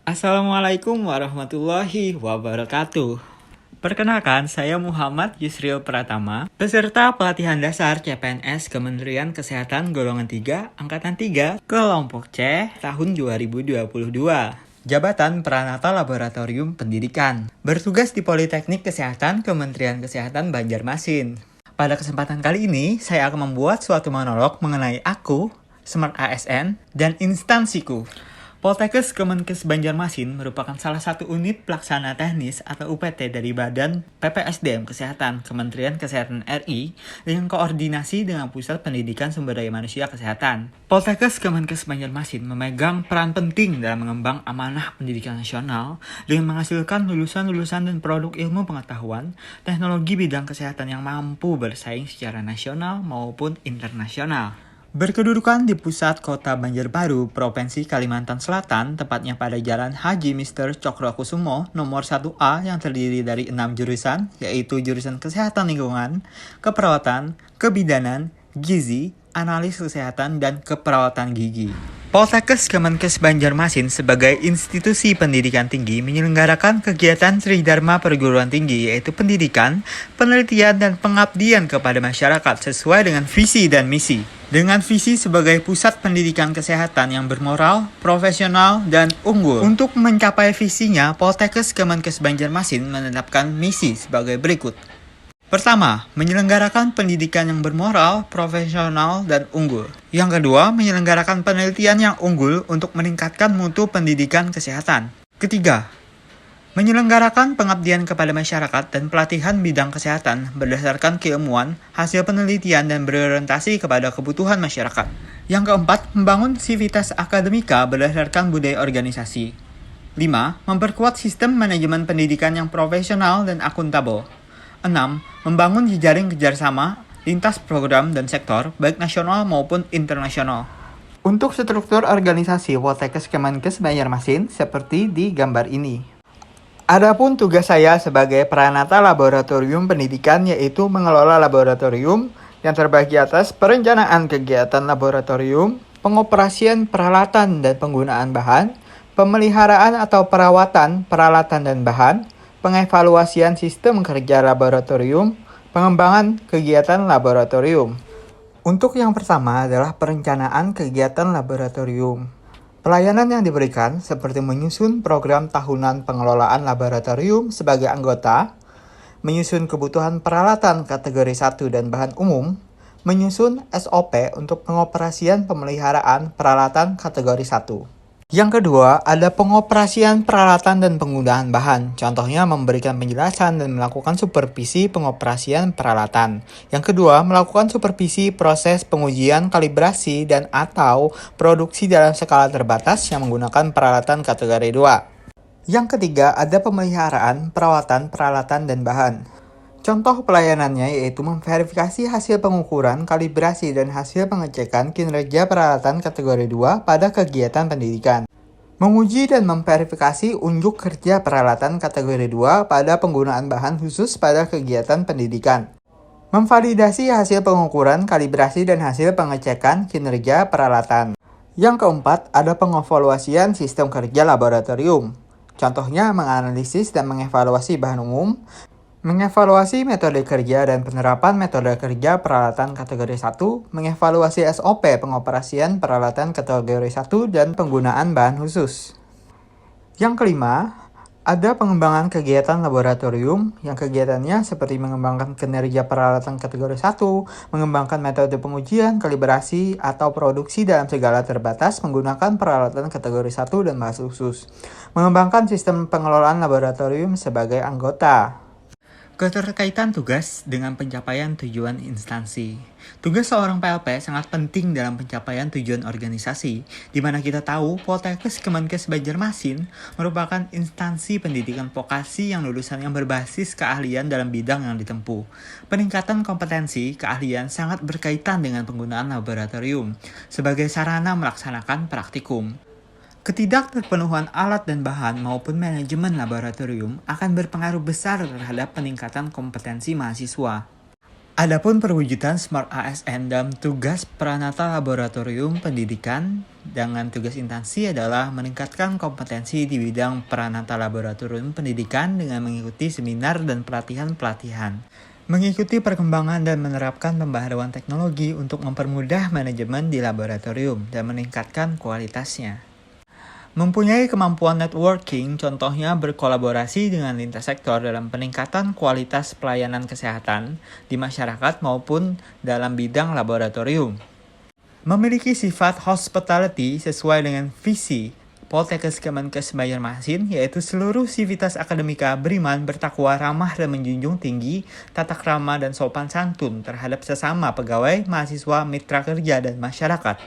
Assalamualaikum warahmatullahi wabarakatuh. Perkenalkan, saya Muhammad Yusril Pratama, peserta pelatihan dasar CPNS Kementerian Kesehatan Golongan 3, Angkatan 3, Kelompok C, tahun 2022. Jabatan Pranata Laboratorium Pendidikan. Bertugas di Politeknik Kesehatan Kementerian Kesehatan Banjarmasin. Pada kesempatan kali ini, saya akan membuat suatu monolog mengenai aku, Smart ASN, dan instansiku. Poltekkes Kemenkes Banjarmasin merupakan salah satu unit pelaksana teknis atau UPT dari Badan PPSDM Kesehatan Kementerian Kesehatan RI dengan koordinasi dengan Pusat Pendidikan Sumber Daya Manusia Kesehatan. Poltekkes Kemenkes Banjarmasin memegang peran penting dalam mengembang amanah pendidikan nasional dengan menghasilkan lulusan-lulusan dan produk ilmu pengetahuan, teknologi bidang kesehatan yang mampu bersaing secara nasional maupun internasional. Berkedudukan di pusat kota Banjarbaru, Provinsi Kalimantan Selatan, tepatnya pada Jalan Haji Mr. Cokrokusumo nomor 1A yang terdiri dari 6 jurusan, yaitu jurusan Kesehatan Lingkungan, Keperawatan, Kebidanan, Gizi, Analis Kesehatan, dan Keperawatan Gigi. Poltekkes Kemenkes Banjarmasin sebagai institusi pendidikan tinggi menyelenggarakan kegiatan Sri Dharma Perguruan Tinggi, yaitu pendidikan, penelitian, dan pengabdian kepada masyarakat sesuai dengan visi dan misi. Dengan visi sebagai pusat pendidikan kesehatan yang bermoral, profesional, dan unggul. Untuk mencapai visinya, Poltekkes Kemenkes Banjarmasin menetapkan misi sebagai berikut. Pertama, menyelenggarakan pendidikan yang bermoral, profesional, dan unggul. Yang kedua, menyelenggarakan penelitian yang unggul untuk meningkatkan mutu pendidikan kesehatan. Ketiga, menyelenggarakan pengabdian kepada masyarakat dan pelatihan bidang kesehatan berdasarkan keilmuan, hasil penelitian, dan berorientasi kepada kebutuhan masyarakat. Yang keempat, membangun sivitas akademika berdasarkan budaya organisasi. 5. Memperkuat sistem manajemen pendidikan yang profesional dan akuntabel. 6. Membangun jejaring kerjasama lintas program dan sektor, baik nasional maupun internasional. Untuk struktur organisasi Poltekkes Kemenkes Banjarmasin seperti di gambar ini. Adapun tugas saya sebagai Pranata Laboratorium Pendidikan yaitu mengelola laboratorium yang terbagi atas perencanaan kegiatan laboratorium, pengoperasian peralatan dan penggunaan bahan, pemeliharaan atau perawatan peralatan dan bahan, pengevaluasian sistem kerja laboratorium, pengembangan kegiatan laboratorium. Untuk yang pertama adalah perencanaan kegiatan laboratorium. Pelayanan yang diberikan seperti menyusun program tahunan pengelolaan laboratorium sebagai anggota, menyusun kebutuhan peralatan kategori 1 dan bahan umum, menyusun SOP untuk pengoperasian pemeliharaan peralatan kategori 1. Yang kedua, ada pengoperasian peralatan dan penggunaan bahan. Contohnya memberikan penjelasan dan melakukan supervisi pengoperasian peralatan. Yang kedua, melakukan supervisi proses pengujian, kalibrasi, dan atau produksi dalam skala terbatas yang menggunakan peralatan kategori 2. Yang ketiga, ada pemeliharaan, perawatan, peralatan, dan bahan. Contoh pelayanannya yaitu memverifikasi hasil pengukuran, kalibrasi, dan hasil pengecekan kinerja peralatan kategori 2 pada kegiatan pendidikan. Menguji dan memverifikasi unjuk kerja peralatan kategori 2 pada penggunaan bahan khusus pada kegiatan pendidikan. Memvalidasi hasil pengukuran, kalibrasi, dan hasil pengecekan kinerja peralatan. Yang keempat, ada pengevaluasian sistem kerja laboratorium. Contohnya menganalisis dan mengevaluasi bahan umum, mengevaluasi metode kerja dan penerapan metode kerja peralatan kategori 1, mengevaluasi SOP pengoperasian peralatan kategori 1 dan penggunaan bahan khusus. Yang kelima, ada pengembangan kegiatan laboratorium yang kegiatannya seperti mengembangkan kinerja peralatan kategori 1, mengembangkan metode pengujian, kalibrasi, atau produksi dalam segala terbatas menggunakan peralatan kategori 1 dan bahan khusus. Mengembangkan sistem pengelolaan laboratorium sebagai anggota. Keterkaitan tugas dengan pencapaian tujuan instansi. Tugas seorang PLP sangat penting dalam pencapaian tujuan organisasi, di mana kita tahu Poltekkes Kemenkes Banjarmasin merupakan instansi pendidikan vokasi yang lulusan yang berbasis keahlian dalam bidang yang ditempuh. Peningkatan kompetensi keahlian sangat berkaitan dengan penggunaan laboratorium sebagai sarana melaksanakan praktikum. Ketidakterpenuhan alat dan bahan maupun manajemen laboratorium akan berpengaruh besar terhadap peningkatan kompetensi mahasiswa. Adapun perwujudan Smart ASN dalam tugas Pranata Laboratorium Pendidikan dengan tugas instansi adalah meningkatkan kompetensi di bidang Pranata Laboratorium Pendidikan dengan mengikuti seminar dan pelatihan-pelatihan. Mengikuti perkembangan dan menerapkan pembaharuan teknologi untuk mempermudah manajemen di laboratorium dan meningkatkan kualitasnya. Mempunyai kemampuan networking, contohnya berkolaborasi dengan lintas sektor dalam peningkatan kualitas pelayanan kesehatan di masyarakat maupun dalam bidang laboratorium. Memiliki sifat hospitality sesuai dengan visi Poltekkes Kemenkes Banjarmasin, yaitu seluruh sivitas akademika beriman, bertakwa, ramah, dan menjunjung tinggi tata krama dan sopan santun terhadap sesama pegawai, mahasiswa, mitra kerja, dan masyarakat.